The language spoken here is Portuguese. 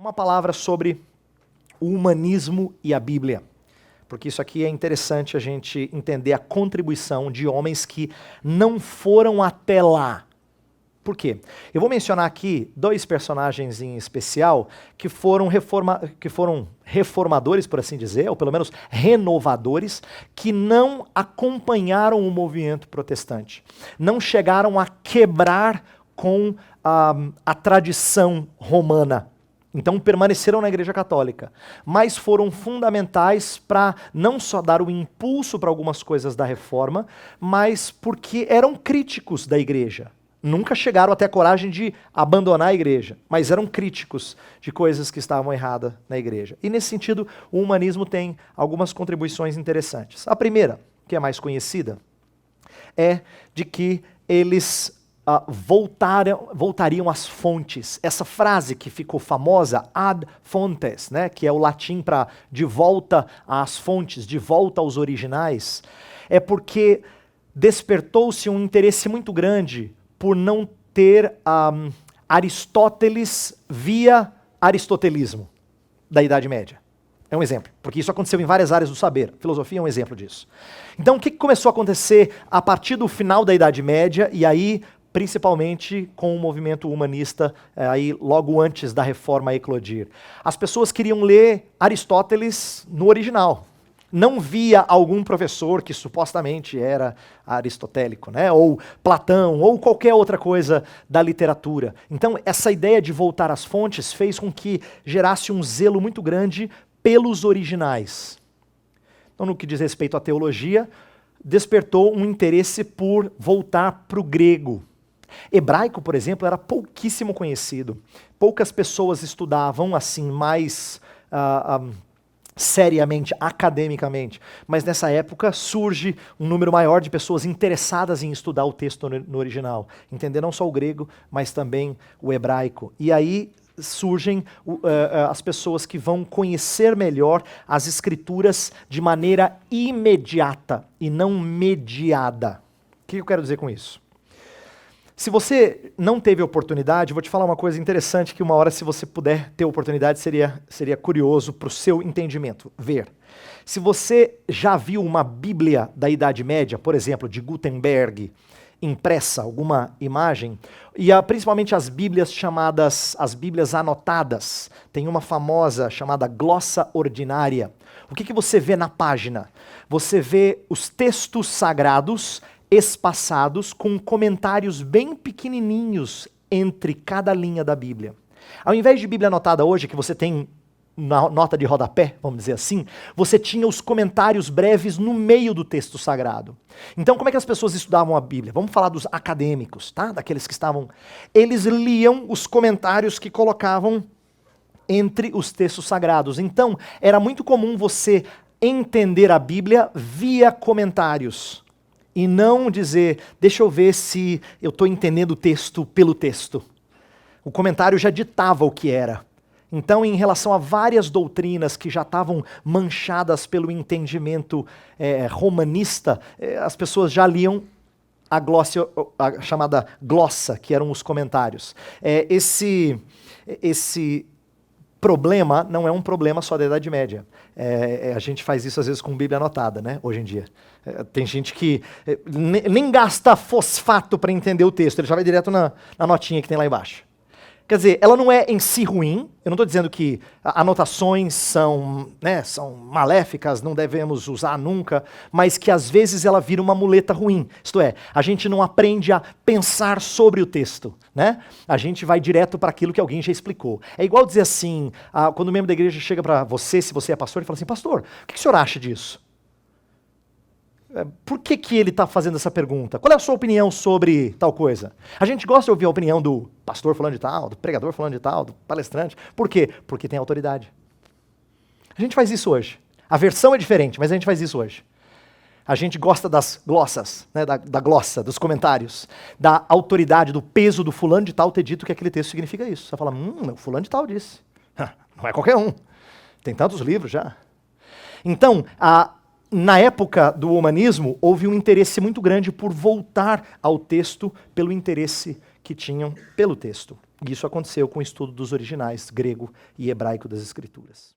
uma palavra sobre o humanismo e a Bíblia, porque isso aqui é interessante a gente entender a contribuição de homens que não foram até lá. Por quê? Eu vou mencionar aqui dois personagens em especial que foram reformadores, por assim dizer, ou pelo menos renovadores, que não acompanharam o movimento protestante. Não chegaram a quebrar com a tradição romana. Então permaneceram na Igreja Católica, mas foram fundamentais para não só dar o impulso para algumas coisas da Reforma, mas porque eram críticos da Igreja. Nunca chegaram a ter a coragem de abandonar a Igreja, mas eram críticos de coisas que estavam erradas na Igreja. E nesse sentido, o humanismo tem algumas contribuições interessantes. A primeira, que é mais conhecida, é de que eles voltariam às fontes. Essa frase que ficou famosa, ad fontes, né, que é o latim para de volta às fontes, de volta aos originais, é porque despertou-se um interesse muito grande por não ter Aristóteles via aristotelismo da Idade Média. É um exemplo, porque isso aconteceu em várias áreas do saber. A filosofia é um exemplo disso. Então, o que começou a acontecer a partir do final da Idade Média, e aí, principalmente com o movimento humanista, aí logo antes da Reforma eclodir? As pessoas queriam ler Aristóteles no original. Não via algum professor que supostamente era aristotélico, né? Ou Platão, ou qualquer outra coisa da literatura. Então, essa ideia de voltar às fontes fez com que gerasse um zelo muito grande pelos originais. Então, no que diz respeito à teologia, despertou um interesse por voltar para o grego. Hebraico, por exemplo, era pouquíssimo conhecido. Poucas pessoas estudavam assim mais seriamente, academicamente. Mas nessa época surge um número maior de pessoas interessadas em estudar o texto no original. Entender não só o grego, mas também o hebraico. E aí surgem as pessoas que vão conhecer melhor as escrituras de maneira imediata e não mediada. O que eu quero dizer com isso? Se você não teve oportunidade, vou te falar uma coisa interessante que uma hora, se você puder ter oportunidade, seria curioso para o seu entendimento, ver. Se você já viu uma Bíblia da Idade Média, por exemplo, de Gutenberg, impressa, alguma imagem, e principalmente as Bíblias chamadas, as Bíblias anotadas, tem uma famosa chamada Glossa Ordinária. O que você vê na página? Você vê os textos sagrados espaçados com comentários bem pequenininhos entre cada linha da Bíblia. Ao invés de Bíblia anotada hoje, que você tem na nota de rodapé, vamos dizer assim, você tinha os comentários breves no meio do texto sagrado. Então, como é que as pessoas estudavam a Bíblia? Vamos falar dos acadêmicos, tá? Daqueles que estavam... Eles liam os comentários que colocavam entre os textos sagrados. Então, era muito comum você entender a Bíblia via comentários. E não dizer, deixa eu ver se eu estou entendendo o texto pelo texto. O comentário já ditava o que era. Então, em relação a várias doutrinas que já estavam manchadas pelo entendimento romanista, as pessoas já liam a chamada glossa, que eram os comentários. Esse problema não é um problema só da Idade Média. A gente faz isso às vezes com Bíblia anotada, né? Hoje em dia. Tem gente que nem gasta fosfato para entender o texto, ele já vai direto na notinha que tem lá embaixo. Quer dizer, ela não é em si ruim, eu não estou dizendo que anotações são maléficas, não devemos usar nunca, mas que às vezes ela vira uma muleta ruim. Isto é, a gente não aprende a pensar sobre o texto, né? A gente vai direto para aquilo que alguém já explicou. É igual dizer assim, quando o membro da igreja chega para você, se você é pastor, e fala assim, pastor, o que o senhor acha disso? Por que ele está fazendo essa pergunta? Qual é a sua opinião sobre tal coisa? A gente gosta de ouvir a opinião do pastor falando de tal, do pregador falando de tal, do palestrante. Por quê? Porque tem autoridade. A gente faz isso hoje. A versão é diferente, mas a gente faz isso hoje. A gente gosta das glossas, né, da glossa, dos comentários, da autoridade, do peso do fulano de tal ter dito que aquele texto significa isso. Você fala, o fulano de tal disse. Não é qualquer um. Tem tantos livros já. Então, na época do humanismo, houve um interesse muito grande por voltar ao texto pelo interesse que tinham pelo texto. E isso aconteceu com o estudo dos originais grego e hebraico das Escrituras.